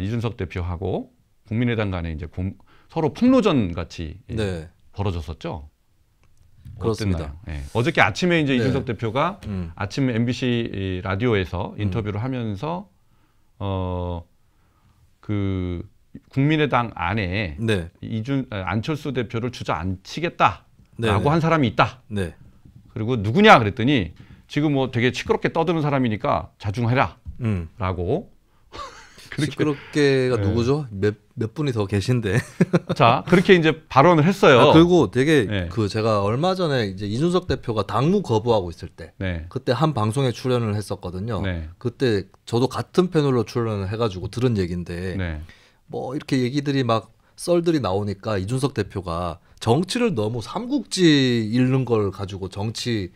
이준석 대표하고 국민의당 간에 이제 서로 폭로전 같이 네. 벌어졌었죠. 그렇습니다. 네. 어저께 아침에 이제 네. 이준석 대표가 아침 MBC 라디오에서 인터뷰를 하면서 그 국민의당 안에 네. 안철수 대표를 주저앉히겠다라고 네. 한 사람이 있다. 네. 그리고 누구냐 그랬더니 지금 뭐 되게 시끄럽게 떠드는 사람이니까 자중해라. 라고. 시끄럽게가 네. 누구죠? 몇 분이 더 계신데. 자, 그렇게 이제 발언을 했어요. 그리고 되게 네. 제가 얼마 전에 이제 이준석 대표가 당무 거부하고 있을 때 네. 그때 한 방송에 출연을 했었거든요. 네. 그때 저도 같은 패널로 출연을 해가지고 들은 얘기인데 네. 뭐 이렇게 얘기들이 막 썰들이 나오니까 이준석 대표가 정치를 너무 삼국지 읽는 걸 가지고 정치를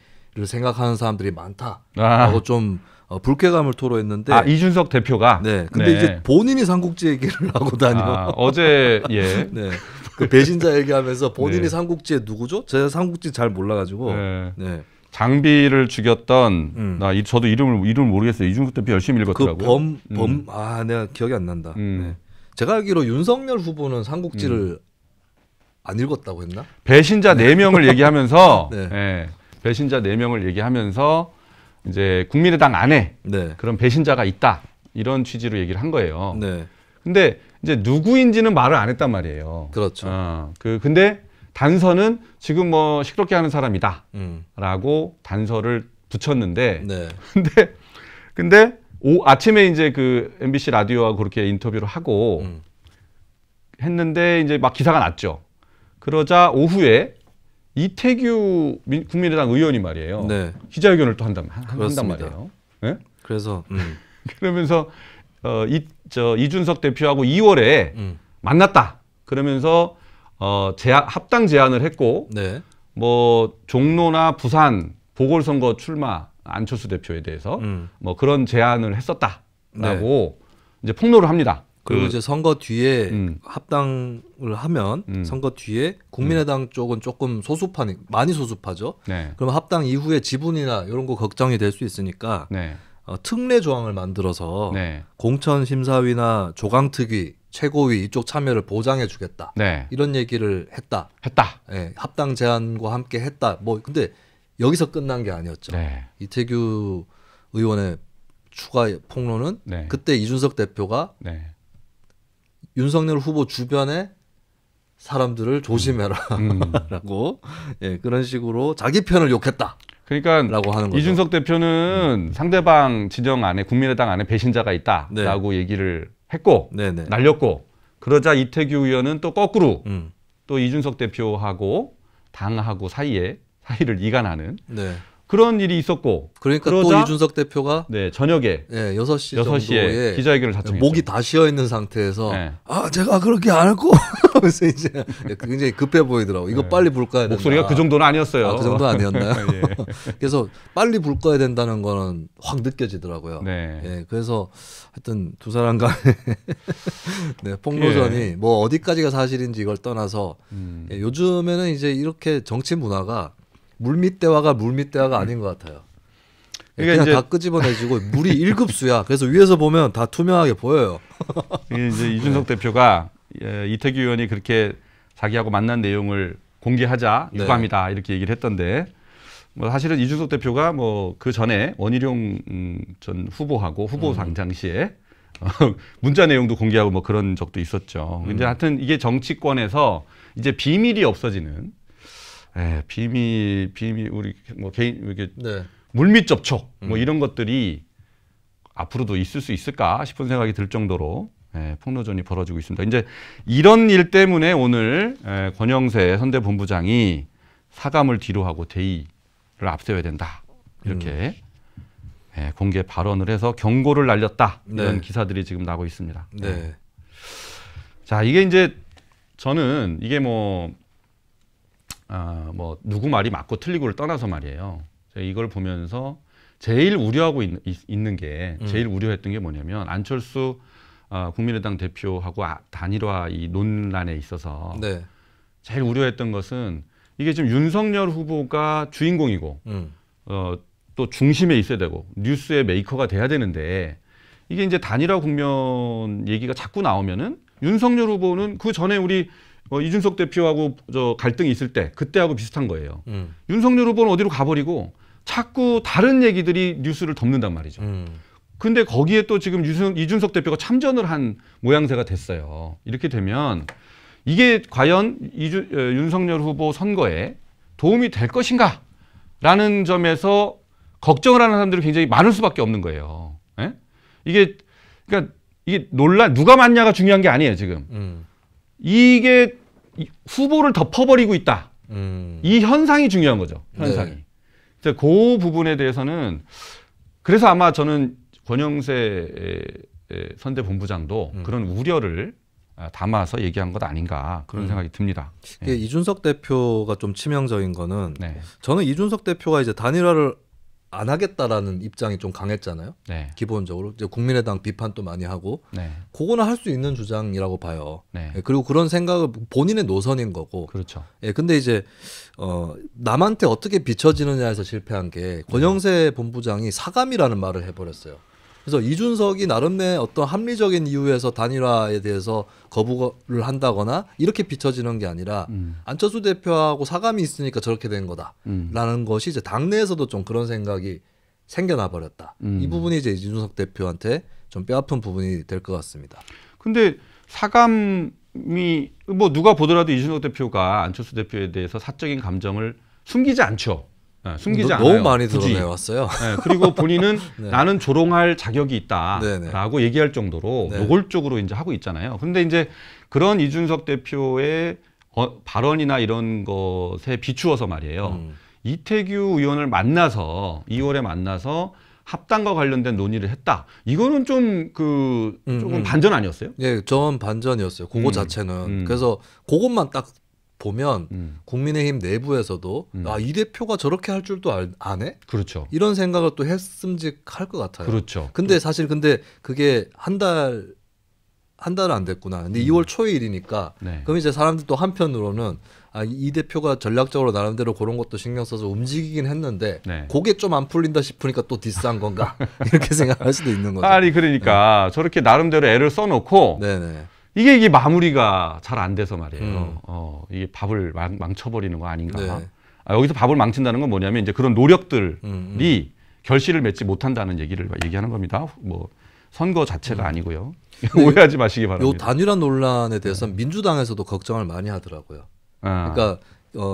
생각하는 사람들이 많다라고 좀 불쾌감을 토로했는데 이준석 대표가 네. 근데 이제 본인이 삼국지 얘기를 하고 다녀. 어제 예. 네. 그 배신자 얘기하면서 본인이 네. 삼국지에 누구죠? 제가 삼국지 잘 몰라가지고. 네. 네. 장비를 죽였던 저도 이름을 모르겠어요. 이준석 대표 열심히 읽었더라고요. 내가 기억이 안 난다. 네. 제가 알기로 윤석열 후보는 삼국지를 안 읽었다고 했나? 배신자 4명을 얘기하면서 네. 예, 배신자 4명을 얘기하면서 이제 국민의당 안에 네. 그런 배신자가 있다. 이런 취지로 얘기를 한 거예요. 네. 근데 이제 누구인지는 말을 안 했단 말이에요. 그렇죠. 근데 단서는 지금 뭐 시끄럽게 하는 사람이다. 라고 단서를 붙였는데 네. 근데 아침에 이제 그 MBC 라디오하고 그렇게 인터뷰를 하고 했는데 이제 막 기사가 났죠. 그러자 오후에 이태규 국민의당 의원이 말이에요. 네. 기자회견을 또 한단 그렇습니다. 말이에요. 네? 그래서 그러면서 이준석 대표하고 2월에 만났다. 그러면서 합당 제안을 했고 네. 뭐 종로나 부산 보궐선거 출마 안철수 대표에 대해서 뭐 그런 제안을 했었다라고 이제 폭로를 합니다. 그리고 이제 선거 뒤에 합당을 하면 선거 뒤에 국민의당 쪽은 조금 많이 소수파죠. 네. 그럼 합당 이후에 지분이나 이런 거 걱정이 될 수 있으니까 네. 특례 조항을 만들어서 네. 공천심사위나 조강특위, 최고위 이쪽 참여를 보장해 주겠다. 네. 이런 얘기를 했다. 네, 합당 제안과 함께 했다. 뭐 근데 여기서 끝난 게 아니었죠. 네. 이태규 의원의 추가 폭로는 네. 그때 이준석 대표가 네. 윤석열 후보 주변에 사람들을 조심해라 라고 그런 식으로 자기 편을 욕했다. 그러니까 라고 하는 거죠. 이준석 대표는 상대방 진영 안에 국민의당 안에 배신자가 있다라고 얘기를 했고 네네. 날렸고 그러자 이태규 의원은 또 거꾸로 또 이준석 대표하고 당하고 사이를 이간하는 네. 그런 일이 있었고 그러니까 또 이준석 대표가 네, 저녁에 6시 6시에 정도에 기자회견을 자청했죠. 목이 다 쉬어 있는 상태에서 네. 제가 그렇게 안 했고 하면서 이제 굉장히 급해 보이더라고. 이거 빨리 불 꺼야 된다. 목소리가 그 정도는 아니었어요. 그 정도 아니었나요? 예. 그래서 빨리 불 꺼야 된다는 거는 확 느껴지더라고요. 네. 그래서 하여튼 두 사람 간의 폭로전이 뭐 어디까지가 사실인지 이걸 떠나서 요즘에는 이제 이렇게 정치 문화가 물밑대화가 아닌 것 같아요. 그냥 이제 다 끄집어내지고 물이 1급수야. 그래서 위에서 보면 다 투명하게 보여요. 이제 이준석 대표가 이태규 의원이 그렇게 자기하고 만난 내용을 공개하자 유감이다 이렇게 얘기를 했던데 뭐 사실은 이준석 대표가 뭐 그 전에 원희룡 전 후보하고 후보상 당시에 문자 내용도 공개하고 뭐 그런 적도 있었죠. 근데 하여튼 이게 정치권에서 이제 비밀이 없어지는 비밀 우리 뭐 개인 이렇게 물밑 접촉 뭐 이런 것들이 앞으로도 있을 수 있을까 싶은 생각이 들 정도로 폭로전이 벌어지고 있습니다. 이제 이런 일 때문에 오늘 권영세 선대본부장이 사감을 뒤로하고 대의를 앞세워야 된다 이렇게 공개 발언을 해서 경고를 날렸다 이런 기사들이 지금 나고 있습니다. 네. 자, 이게 이제 저는 이게 뭐 누구 말이 맞고 틀리고를 떠나서 말이에요. 제가 이걸 보면서 제일 우려하고 있는 게 제일 우려했던 게 뭐냐면 안철수 국민의당 대표하고 단일화 이 논란에 있어서 제일 우려했던 것은 이게 지금 윤석열 후보가 주인공이고 또 중심에 있어야 되고 뉴스의 메이커가 돼야 되는데 이게 이제 단일화 국면 얘기가 자꾸 나오면은 윤석열 후보는 그 전에 우리 이준석 대표하고 저 갈등이 있을 때 그때하고 비슷한 거예요. 윤석열 후보는 어디로 가버리고 자꾸 다른 얘기들이 뉴스를 덮는단 말이죠. 근데 거기에 또 지금 이준석 대표가 참전을 한 모양새가 됐어요. 이렇게 되면 이게 과연 윤석열 후보 선거에 도움이 될 것인가? 라는 점에서 걱정을 하는 사람들이 굉장히 많을 수밖에 없는 거예요. 예? 그러니까 이게 누가 맞냐가 중요한 게 아니에요, 지금. 이게 후보를 덮어버리고 있다. 이 현상이 중요한 거죠, 현상이. 네. 그래서 그 부분에 대해서는 그래서 아마 저는 권영세 선대본부장도 그런 우려를 담아서 얘기한 것 아닌가 그런 생각이 듭니다. 예. 이준석 대표가 좀 치명적인 거는 네. 저는 이준석 대표가 이제 단일화를 안 하겠다라는 입장이 좀 강했잖아요. 네. 기본적으로 이제 국민의당 비판도 많이 하고 네. 그거는 할 수 있는 주장이라고 봐요. 네. 예, 그리고 그런 생각을 본인의 노선인 거고. 그렇죠. 예, 근데 이제 남한테 어떻게 비춰지느냐에서 실패한 게 권영세 본부장이 사감이라는 말을 해버렸어요. 그래서 이준석이 나름의 어떤 합리적인 이유에서 단일화에 대해서 거부를 한다거나 이렇게 비춰지는 게 아니라 안철수 대표하고 사감이 있으니까 저렇게 된 거다라는 것이 이제 당내에서도 좀 그런 생각이 생겨나 버렸다. 이 부분이 이제 이준석 대표한테 좀 뼈아픈 부분이 될 것 같습니다. 근데 사감이 뭐 누가 보더라도 이준석 대표가 안철수 대표에 대해서 사적인 감정을 숨기지 않죠. 숨기지 않아요. 너무 많이 드러내왔어요. 네, 그리고 본인은 네. 나는 조롱할 자격이 있다라고 네네. 얘기할 정도로 네. 노골적으로 이제 하고 있잖아요. 그런데 이제 그런 이준석 대표의 발언이나 이런 것에 비추어서 말이에요. 이태규 의원을 만나서 2월에 만나서 합당과 관련된 논의를 했다. 이거는 좀 조금 반전 아니었어요? 예, 전 반전이었어요. 그거 자체는. 그래서 그것만 딱 보면 국민의힘 내부에서도 이 대표가 저렇게 할 줄도 아네? 그렇죠. 이런 생각을 또 했음직할 것 같아요. 그렇죠. 근데 사실 그게 한 달은 안 됐구나. 근데 2월 초의 일이니까 네. 그럼 이제 사람들 또 한편으로는 이 대표가 전략적으로 나름대로 그런 것도 신경 써서 움직이긴 했는데 네. 그게 좀 안 풀린다 싶으니까 또 디스한 건가? 이렇게 생각할 수도 있는 거죠. 아니 그러니까 저렇게 나름대로 애를 써놓고 네네. 이게 마무리가 잘 안 돼서 말이에요. 이게 밥을 망쳐버리는 거 아닌가. 네. 여기서 밥을 망친다는 건 뭐냐면 이제 그런 노력들이 결실을 맺지 못한다는 얘기를 얘기하는 겁니다. 뭐 선거 자체가 아니고요. 오해하지 마시기 바랍니다. 요 단일화 논란에 대해서는 민주당에서도 걱정을 많이 하더라고요. 그러니까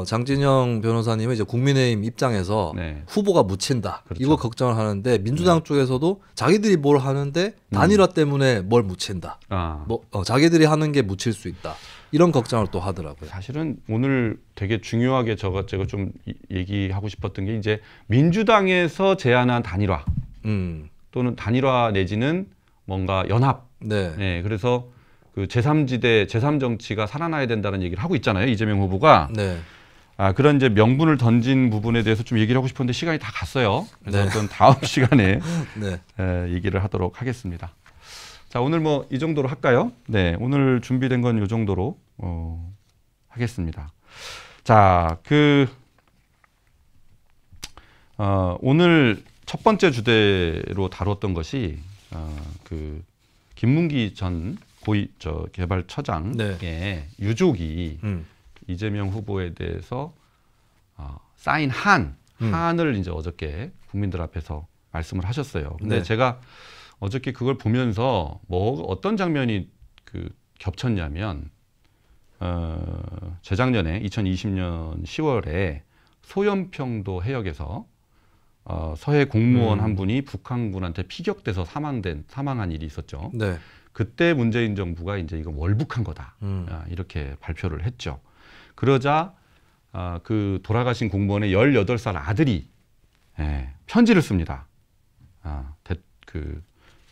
장진영 변호사님은 이제 국민의힘 입장에서 네. 후보가 묻힌다. 그렇죠. 이거 걱정을 하는데 민주당 쪽에서도 자기들이 뭘 하는데 단일화 때문에 뭘 묻힌다. 자기들이 하는 게 묻힐 수 있다. 이런 걱정을 또 하더라고요. 사실은 오늘 되게 중요하게 제가 좀 얘기하고 싶었던 게 이제 민주당에서 제안한 단일화 또는 단일화 내지는 뭔가 연합. 네. 네, 그래서 그 제3지대, 제3정치가 살아나야 된다는 얘기를 하고 있잖아요. 이재명 후보가. 네. 그런 이제 명분을 던진 부분에 대해서 좀 얘기를 하고 싶었는데 시간이 다 갔어요. 그래서 네. 어떤 다음 시간에 네. 얘기를 하도록 하겠습니다. 자, 오늘 뭐 이 정도로 할까요? 네, 오늘 준비된 건 이 정도로 하겠습니다. 자, 오늘 첫 번째 주제로 다뤘던 것이 김문기 전 개발처장의 네. 유족이 이재명 후보에 대해서 쌓인 한을 이제 어저께 국민들 앞에서 말씀을 하셨어요. 근데 네. 제가 어저께 그걸 보면서 어떤 장면이 겹쳤냐면 재작년에 2020년 10월에 소연평도 해역에서 서해 공무원 한 분이 북한군한테 피격돼서 사망한 일이 있었죠. 네. 그때 문재인 정부가 이제 이거 월북한 거다. 이렇게 발표를 했죠. 그러자 그 돌아가신 공무원의 18살 아들이 편지를 씁니다.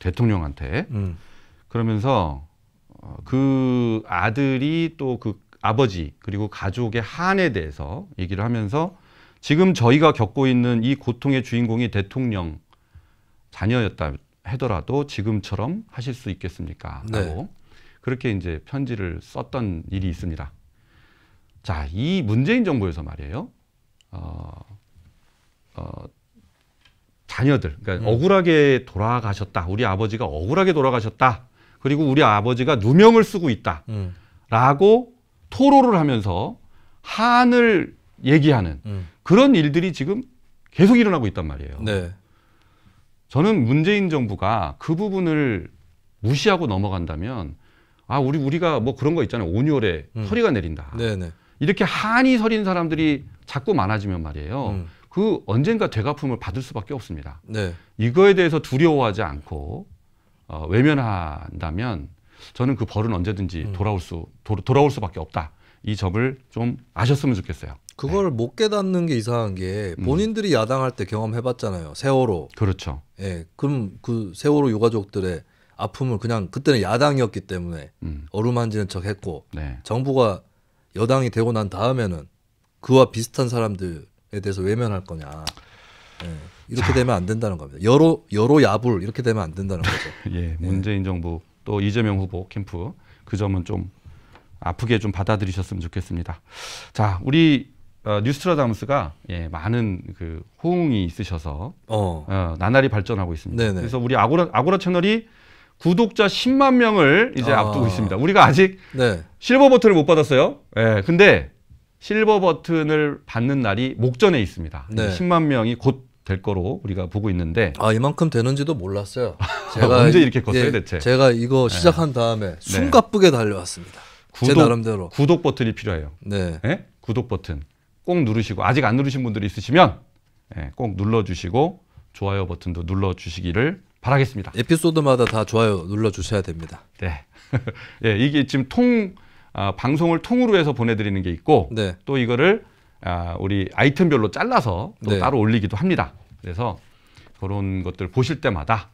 대통령한테. 그러면서 그 아들이 또 그 아버지 그리고 가족의 한에 대해서 얘기를 하면서 지금 저희가 겪고 있는 이 고통의 주인공이 대통령 자녀였다 하더라도 지금처럼 하실 수 있겠습니까? 라고 그렇게 이제 편지를 썼던 일이 있습니다. 자, 이 문재인 정부에서 말이에요. 자녀들, 그러니까 억울하게 돌아가셨다. 우리 아버지가 억울하게 돌아가셨다. 그리고 우리 아버지가 누명을 쓰고 있다. 라고 토로를 하면서 한을 얘기하는 그런 일들이 지금 계속 일어나고 있단 말이에요. 네. 저는 문재인 정부가 그 부분을 무시하고 넘어간다면 우리가 뭐 그런 거 있잖아요. 온열에 서리가 내린다. 네네. 이렇게 한이 서린 사람들이 자꾸 많아지면 말이에요. 그 언젠가 되갚음을 받을 수밖에 없습니다. 네. 이거에 대해서 두려워하지 않고 외면한다면 저는 그 벌은 언제든지 돌아올 수밖에 없다. 이 점을 좀 아셨으면 좋겠어요. 그걸 못 깨닫는 게 이상한 게 본인들이 야당할 때 경험해봤잖아요. 세월호. 그렇죠. 예, 그럼 그 세월호 유가족들의 아픔을 그냥 그때는 야당이었기 때문에 어루만지는 척했고 네. 정부가 여당이 되고 난 다음에는 그와 비슷한 사람들에 대해서 외면할 거냐. 예, 이렇게 되면 안 된다는 겁니다. 여로 야불 이렇게 되면 안 된다는 거죠. 예, 문재인 정부 또 이재명 후보 캠프 그 점은 좀 아프게 좀 받아들이셨으면 좋겠습니다. 자, 우리 뉴스트라다무스가 많은 그 호응이 있으셔서 나날이 발전하고 있습니다. 네네. 그래서 우리 아고라 채널이 구독자 10만 명을 이제 앞두고 있습니다. 우리가 아직 네. 실버 버튼을 못 받았어요. 근데 실버 버튼을 받는 날이 목전에 있습니다. 네. 10만 명이 곧 될 거로 우리가 보고 있는데 이만큼 되는지도 몰랐어요. 제가 언제 이렇게 컸어요, 대체? 제가 이거 시작한 다음에 숨가쁘게 달려왔습니다. 제 나름대로. 구독 버튼이 필요해요. 네. 구독 버튼 꼭 누르시고 아직 안 누르신 분들이 있으시면 꼭 눌러주시고 좋아요 버튼도 눌러주시기를 바라겠습니다. 에피소드마다 다 좋아요 눌러주셔야 됩니다. 네. 이게 지금 방송을 통으로 해서 보내드리는 게 있고 네. 또 이거를 우리 아이템별로 잘라서 또 네. 따로 올리기도 합니다. 그래서 그런 것들 보실 때마다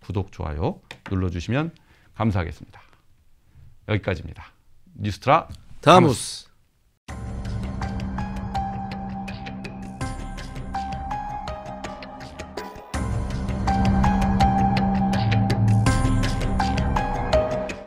구독, 좋아요 눌러주시면 감사하겠습니다. 여기까지입니다. 뉴스트라 다무스.